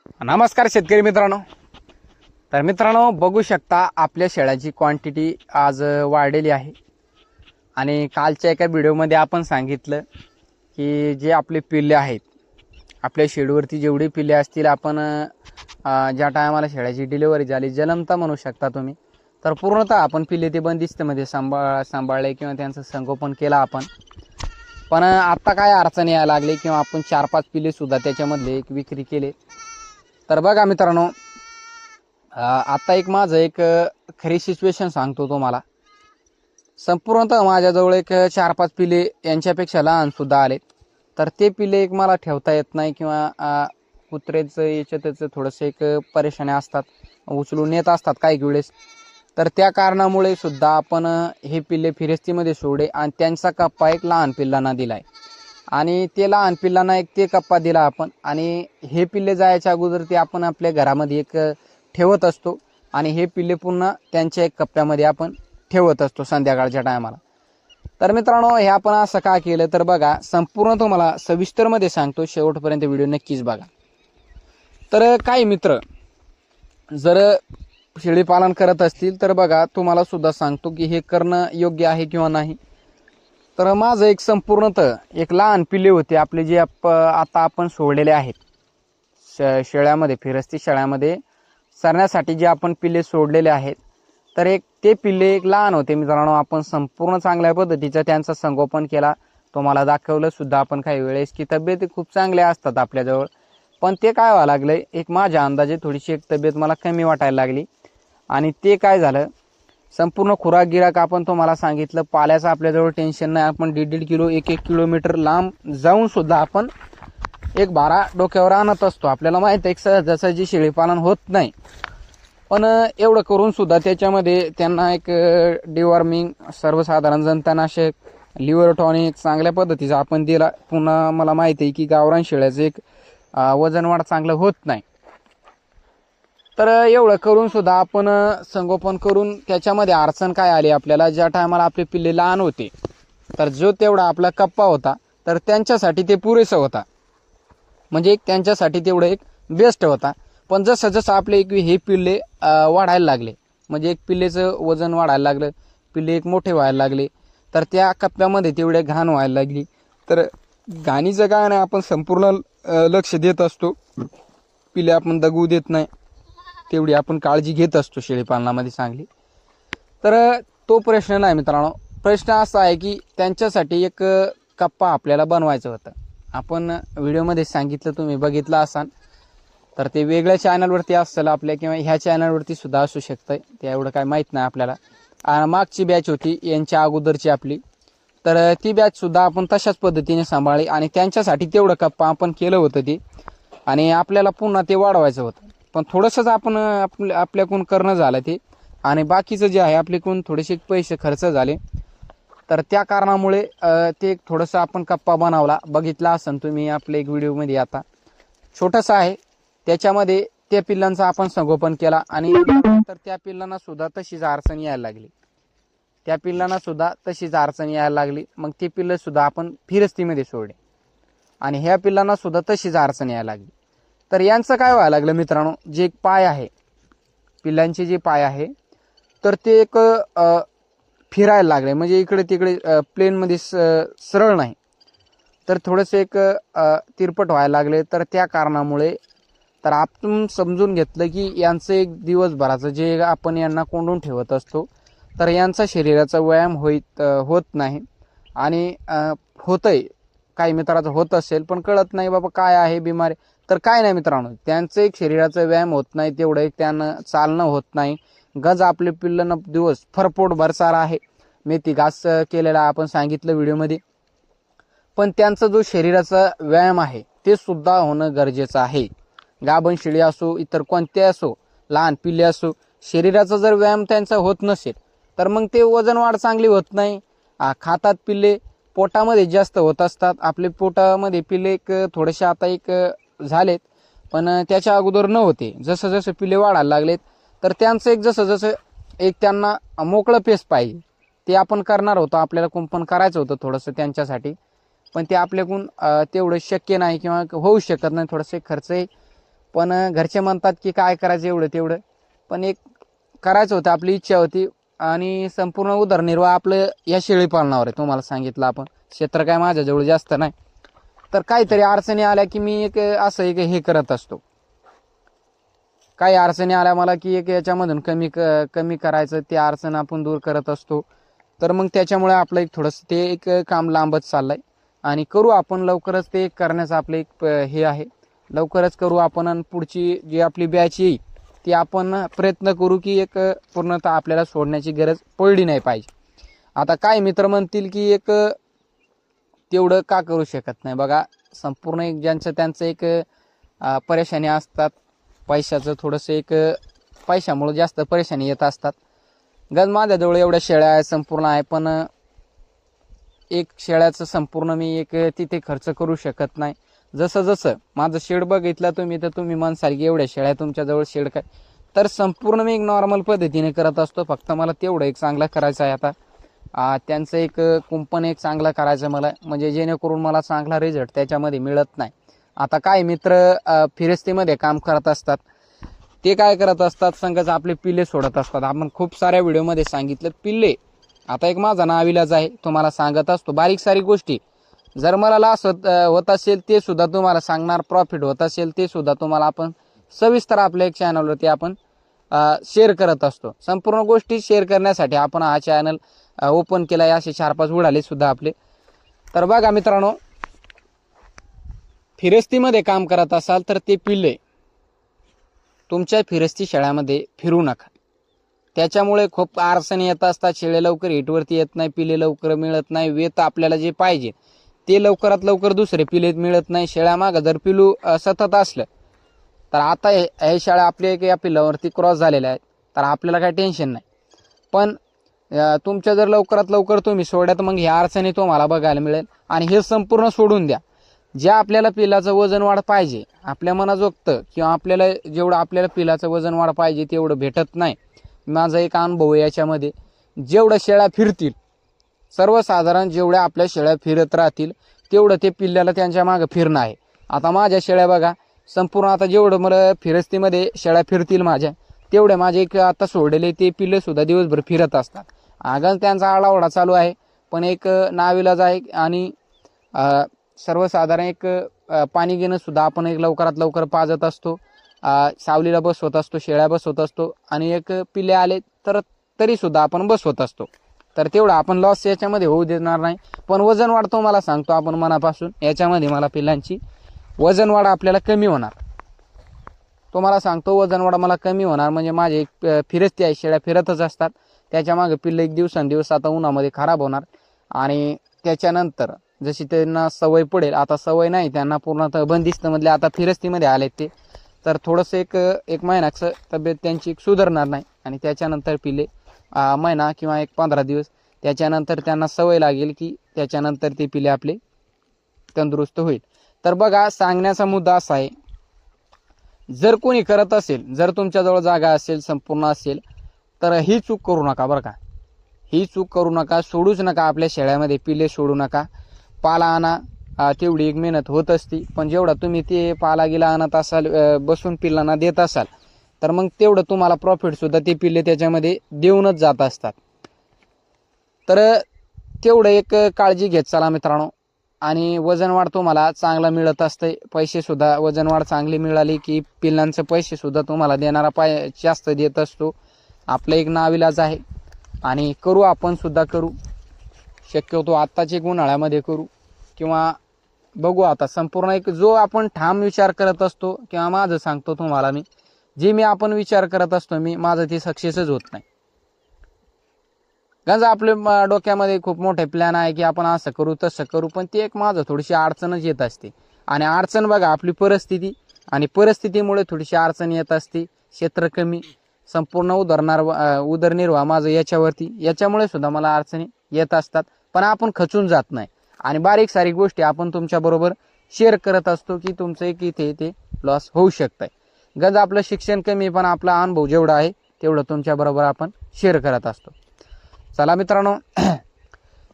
नमस्कार शेतकरी मित्रांनो. तर मित्रांनो, बघू शकता आपल्या शेळ्याची क्वांटिटी आज वाढलेली आहे. आणि कालच्या एका व्हिडिओमध्ये आपण सांगितलं की जे आपले पिल्ले आहेत, आपल्या शेडवरती जेवढी पिल्ले असतील, आपण ज्या टायमाला शेळ्याची डिलिव्हरी झाली, जन्मता म्हणू शकता तुम्ही, तर पूर्णतः आपण पिल्ले ते बंदिस्तमध्ये सांभाळले किंवा त्यांचं संगोपन केलं आपण. पण आत्ता काय अडचणी यायला लागली किंवा आपण 4-5 पिल्लेसुद्धा त्याच्यामधले एक विक्री केले. तर बघा मित्रांनो, आता माझं एक खरी सिच्युएशन सांगतो तुम्हाला. संपूर्णतः माझ्याजवळ एक 4-5 पिल्ले यांच्यापेक्षा लहानसुद्धा आले. तर ते पिल्ले एक मला ठेवता येत नाही किंवा कुत्रेचं याचं त्याचं थोडंसं एक परेशानी असतात, उचलून येत असतात काही वेळेस. तर त्या कारणामुळे सुद्धा आपण हे पिल्ले फिरस्तीमध्ये सोडले आणि त्यांचा कप्पा एक लहान पिल्लांना दिला आहे. आणि ते लहान पिल्लांना एक ते कप्पा दिला आपण. आणि हे पिल्ले जायच्या अगोदर ते आपण आपल्या घरामध्ये एक ठेवत असतो आणि हे पिल्ले पुन्हा त्यांच्या एक कप्प्यामध्ये आपण ठेवत असतो संध्याकाळच्या टायमाला. तर मित्रांनो, हे आपण असं का केलं तर बघा, संपूर्ण तुम्हाला सविस्तरमध्ये सांगतो, शेवटपर्यंत व्हिडिओ नक्कीच बघा. तर काही मित्र जर शेळी पालन करत असतील तर बघा, तुम्हाला सुद्धा सांगतो की हे करणं योग्य आहे किंवा नाही. तर माझं एक संपूर्णतः एक लहान पिल्ले होते आपले, जे आता आपण सोडलेले आहेत शेळ्यामध्ये, फिरस्ती शेळ्यामध्ये सरण्यासाठी जे आपण पिल्ले सोडलेले आहेत. तर एक ते पिल्ले एक लहान होते मित्रांनो. आपण संपूर्ण चांगल्या पद्धतीचं त्यांचं संगोपन केला, तुम्हाला दाखवलं सुद्धा आपण काही वेळेस की तब्येती खूप चांगल्या असतात आपल्याजवळ. पण ते काय व्हायला लागलं, एक माझ्या अंदाजे थोडीशी एक तब्येत मला कमी वाटायला लागली. आणि ते काय झालं, संपूर्ण खुराक गिराक आपण तुम्हाला सांगितलं, पाल्याचं आपल्याजवळ टेन्शन नाही. आपण 1.5 किलो 1 किलोमीटर लांब जाऊन सुद्धा आपण एक भारा डोक्यावर आणत असतो. आपल्याला माहिती आहे सहजासहजी शेळी पालन होत नाही. पण एवढं करून सुद्धा त्याच्यामध्ये त्यांना एक डिवॉर्मिंग, सर्वसाधारण जंतनाशक, लिव्हर टॉनिक चांगल्या पद्धतीचा आपण दिला. पुन्हा मला माहिती आहे की गावरान शेळ्याचं एक वजन वाढ चांगलं होत नाही. तर एवढं करून सुद्धा आपण संगोपन करून त्याच्यामध्ये अडचण काय आली आपल्याला, ज्या टायमाला आपले पिल्ले लहान होते तर जो तेवढा आपला कप्पा होता तर त्यांच्यासाठी ते पुरेसं होता, म्हणजे त्यांच्यासाठी तेवढं एक बेस्ट होता. पण जसं जसं आपले एक हे पिल्ले वाढायला लागले, म्हणजे एक पिल्लेचं वजन वाढायला लागलं, पिल्ले एक मोठे व्हायला लागले, तर त्या कप्प्यामध्ये तेवढे घाण व्हायला लागली. तर घाणीचं काय नाही, आपण संपूर्ण लक्ष देत असतो, पिल्ले आपण दगू देत नाही, तेवढी आपण काळजी घेत असतो शेळीपालनामध्ये चांगली. तर तो प्रश्न नाही मित्रांनो. प्रश्न असा आहे की त्यांच्यासाठी एक कप्पा आपल्याला बनवायचं होतं. आपण व्हिडिओमध्ये सांगितलं, तुम्ही बघितलं असाल. तर ते वेगळ्या चॅनलवरती असेल आपल्या, किंवा ह्या चॅनलवरती सुद्धा असू शकतं, ते एवढं काय माहीत नाही आपल्याला. मागची बॅच होती यांच्या अगोदरची आपली, तर ती बॅचसुद्धा आपण तशाच पद्धतीने सांभाळली आणि त्यांच्यासाठी तेवढं कप्पा आपण केलं होतं ते. आणि आपल्याला पुन्हा ते वाढवायचं होतं, पण थोडंसंच आपण आपल्याकडून करणं झालं ते. आणि बाकीचं जे आहे आपल्याकडून थोडेसे पैसे खर्च झाले. तर त्या कारणामुळे ते एक थोडंसं आपण कप्पा बनवला, बघितला असेल तुम्ही आपल्या एक व्हिडिओमध्ये. आता छोटंसं आहे, त्याच्यामध्ये त्या पिल्लांचं आपण संगोपन केला. आणि नंतर त्या पिल्लांना सुद्धा तशीच अडचण यायला लागली, मग ती पिल्लं सुद्धा आपण फिरस्तीमध्ये सोडले आणि ह्या पिल्लांना सुद्धा तशीच अडचण यायला लागली. तर यांचं काय व्हायला लागलं मित्रांनो, जे एक पाय आहे, पिल्लांचे जे पाय आहे, तर ते एक फिरायला लागले, म्हणजे इकडे तिकडे प्लेनमध्ये सरळ नाही, तर थोडेसे एक तिरपट व्हायला लागले. तर त्या कारणामुळे तर आपण समजून घेतलं की यांचं एक दिवसभराचं जे आपण यांना कोंडून ठेवत असतो, तर यांचा शरीराचा व्यायाम होत नाही. आणि होतंय, काही मित्राचं होत असेल पण कळत नाही बाबा काय आहे बिमारी. तर काय नाही मित्रांनो, त्यांचं एक शरीराचा व्यायाम होत नाही, तेवढं एक त्यांना चालणं होत नाही. गज आपले पिल्लं दिवस फरपोट भरसार आहे, मेथी घास केलेला आपण सांगितलं व्हिडिओमध्ये. पण त्यांचा जो शरीराचा व्यायाम आहे ते सुद्धा होणं गरजेचं आहे. गाभण शेळी असो, इतर कोणते असो, लहान पिल्ले असो, शरीराचा जर व्यायाम त्यांचा होत नसेल तर मग ते वजन वाढ चांगली होत नाही. खातात पिल्ले, पोटामध्ये जास्त होत असतात. आपले पोटामध्ये पिल्ले एक थोडेसे आता एक झालेत, पण त्याच्या अगोदर न होते. जसं जसं पिल्ले वाढायला लागलेत तर त्यांचं एक जसं जसं एक त्यांना मोकळं पेस पाहिजे, ते आपण करणार होतो, आपल्याला कुंपण करायचं होतं थोडंसं त्यांच्यासाठी. पण ते आपल्याकडून तेवढं शक्य नाही किंवा होऊ शकत नाही, थोडंसं खर्चही पण घरचे म्हणतात की काय करायचं एवढं तेवढं, पण एक करायचं होतं, आपली इच्छा होती. आणि संपूर्ण उदरनिर्वाह आपलं या शेळी पालनावर आहे. तुम्हाला सांगितलं आपण क्षेत्र काय माझ्याजवळ जास्त नाही, तर काहीतरी अडचणी आल्या की मी एक असं एक हे करत असतो. काही अडचणी आल्या मला की एक याच्यामधून कमी करायचं, ते अडचण आपण दूर करत असतो. तर मग त्याच्यामुळे आपलं एक थोडंसं ते एक काम लांबत चाललंय आणि करू आपण लवकरच ते करण्याचं आपलं एक हे आहे. लवकरच करू आपण आणि पुढची जी आपली बॅच येईल ती आपण प्रयत्न करू की एक पूर्णतः आपल्याला सोडण्याची गरज पडली नाही पाहिजे. आता काय मित्र म्हणतील की एक तेवढं का करू शकत नाही. बघा, संपूर्ण एक ज्यांचं त्यांचं एक परेशानी असतात. पैशाचं थोडंसं एक पैशामुळे जास्त परेशानी येत असतात. गज माझ्याजवळ एवढ्या शेळ्या आहे संपूर्ण आहे, पण एक शेळ्याचं संपूर्ण मी एक तिथे खर्च करू शकत नाही. जसं जसं माझं शेड बघितलं तुम्ही, तर तुम्ही म्हणसाल की एवढ्या शेळ्या तुमच्याजवळ शेड काय, तर संपूर्ण मी एक नॉर्मल पद्धतीने करत असतो. फक्त मला तेवढं एक चांगलं करायचं आहे. आता त्यांचं एक कुंपण एक चांगलं करायचं मला, म्हणजे जेणेकरून मला चांगला रिझल्ट त्याच्यामध्ये मिळत नाही. आता काय मित्र फिरस्तीमध्ये काम करत असतात, ते काय करत असतात, संघच आपले पिल्ले सोडत असतात. आपण खूप साऱ्या व्हिडिओमध्ये सांगितलं पिल्ले. आता एक माझा नाविलाज आहे, तुम्हाला सांगत असतो बारीक सारीक गोष्टी. जर मला लॉस होत असेल ते सुद्धा तुम्हाला सांगणार, प्रॉफिट होत असेल ते सुद्धा तुम्हाला आपण सविस्तर आपल्या एक चॅनलवरती आपण शेअर करत असतो. संपूर्ण गोष्टी शेअर करण्यासाठी आपण हा चॅनल ओपन केला आहे. असे 4-5 उडाले सुद्धा आपले. तर बघा मित्रांनो, फिरस्तीमध्ये काम करत असाल तर ते पिल्ले तुमच्या फिरस्ती शेळ्यामध्ये फिरू नका. त्याच्यामुळे खूप अडचणी येत असतात. शेळे लवकर हिटवरती येत नाही, पिले लवकर मिळत नाही, वेत आपल्याला जे पाहिजे ते लवकरात लवकर दुसरे पिले मिळत नाही. शेळ्यामागं जर पिलू सतत असलं तर आता हे शेळ्या आपल्या या पिल्लावरती क्रॉस झालेल्या आहेत, तर आपल्याला काही टेन्शन नाही. पण तुमच्या जर लवकरात लवकर तुम्ही सोड्यात, मग ह्या अडचणी तुम्हाला बघायला मिळेल. आणि हे संपूर्ण सोडून द्या. ज्या आपल्याला पिलाचं वजन वाढ पाहिजे आपल्या मनाजोगतं, किंवा आपल्याला जेवढं आपल्याला पिलाचं वजन वाढ पाहिजे तेवढं भेटत नाही. माझा एक अनुभव आहे याच्यामध्ये. जेवढं शेळ्या फिरतील, सर्वसाधारण जेवढ्या आपल्या शेळ्या फिरत राहतील तेवढं ते पिल्ल्याला त्यांच्या मागं फिरणं आहे. आता माझ्या शेळ्या बघा, संपूर्ण आता जेवढं मला फिरस्तीमध्ये शेळ्या फिरतील माझ्या, तेवढे माझे एक आता सोडलेले ते पिल्ले सुद्धा दिवसभर फिरत असतात. आगच त्यांचा आडाओढा चालू आहे, पण एक नाविलाज आहे. आणि सर्वसाधारण एक पाणी घेणं सुद्धा आपण एक लवकरात लवकर पाजत असतो. सावलीला बसवत असतो, शेळ्या बसवत असतो. आणि एक पिल्ले आले तर तरी सुद्धा आपण बसवत असतो. तर तेवढा आपण लॉस याच्यामध्ये होऊ देणार नाही. पण वजन वाढतो, मला सांगतो आपण मनापासून, याच्यामध्ये मला पिल्लांची वजन वाढ आपल्याला कमी होणार. तुम्हाला सांगतो वजन वाढ मला कमी होणार. म्हणजे माझे एक फिरस्ती आहे, शेळ्या फिरतच असतात. त्याच्यामागे पिल्ले एक दिवसांदिवस आता उन्हामध्ये खराब होणार. आणि त्याच्यानंतर जशी त्यांना सवय पडेल, आता सवय नाही त्यांना पूर्णतः बंदिस्तमधले आता फिरस्तीमध्ये आले ते, तर थोडंसं एक महिन्याचं तब्येत त्यांची सुधारणार नाही. आणि त्याच्यानंतर पिल्ले महिना किंवा एक 15 दिवस त्याच्यानंतर त्यांना सवय लागेल की त्याच्यानंतर ते पिल्ले आपले तंदुरुस्त होईल. तर बघा, सांगण्याचा मुद्दा असा आहे, जर कोणी करत असेल, जर तुमच्याजवळ जागा असेल, संपूर्ण असेल, तर ही चूक करू नका बरं का. ही चूक करू नका, सोडूच नका आपल्या शेळ्यामध्ये पिल्ले सोडू नका. पाला आणा, तेवढी एक मेहनत होत असती, पण जेवढा तुम्ही ते पाला गिला आणत असाल, बसून पिल्लांना देत असाल, तर मग तेवढं तुम्हाला प्रॉफिट सुद्धा ते पिल्ले त्याच्यामध्ये देऊनच जात असतात. तर तेवढं एक काळजी घेत चला मित्रांनो. आणि वजन वाढ तुम्हाला चांगला मिळत असते. पैसे सुद्धा वजन वाढ चांगली मिळाली की पिल्लांचे पैसे सुद्धा तुम्हाला देणारा जास्त देत असतो. आपलं एक नाविलाज आहे आणि करू, आपण सुद्धा करू. शक्यतो आत्ताच एक उन्हाळ्यामध्ये करू, किंवा बघू आता संपूर्ण एक जो आपण ठाम विचार करत असतो, किंवा माझं सांगतो तुम्हाला मी, जे मी आपण विचार करत असतो माझं ते सक्सेसच होत नाही. गंज आपल्या डोक्यामध्ये खूप मोठे प्लॅन आहे की आपण असं करू तसं करू, पण ते एक माझं थोडीशी अडचणच येत असते. आणि अडचण बघा आपली परिस्थिती, आणि परिस्थितीमुळे थोडीशी अडचण येत असते. क्षेत्र कमी, संपूर्ण उदरनिर्वाह माझं याच्यामुळे सुद्धा मला अडचणी येत असतात. पण आपण खचून जात नाही आणि बारीक सारीक गोष्टी आपण तुमच्याबरोबर शेअर करत असतो की तुमचं एक इथे इथे लॉस होऊ शकतंय. गंज आपलं शिक्षण कमी, पण आपला अनुभव जेवढा आहे तेवढं तुमच्याबरोबर आपण शेअर करत असतो. चला मित्रांनो,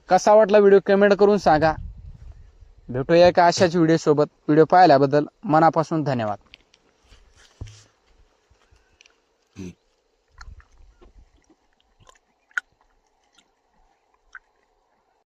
कसा वाटला व्हिडिओ कमेंट करून सांगा. भेटूया एका अशाच व्हिडिओ सोबत. व्हिडिओ पाहिल्याबद्दल मनापासून धन्यवाद.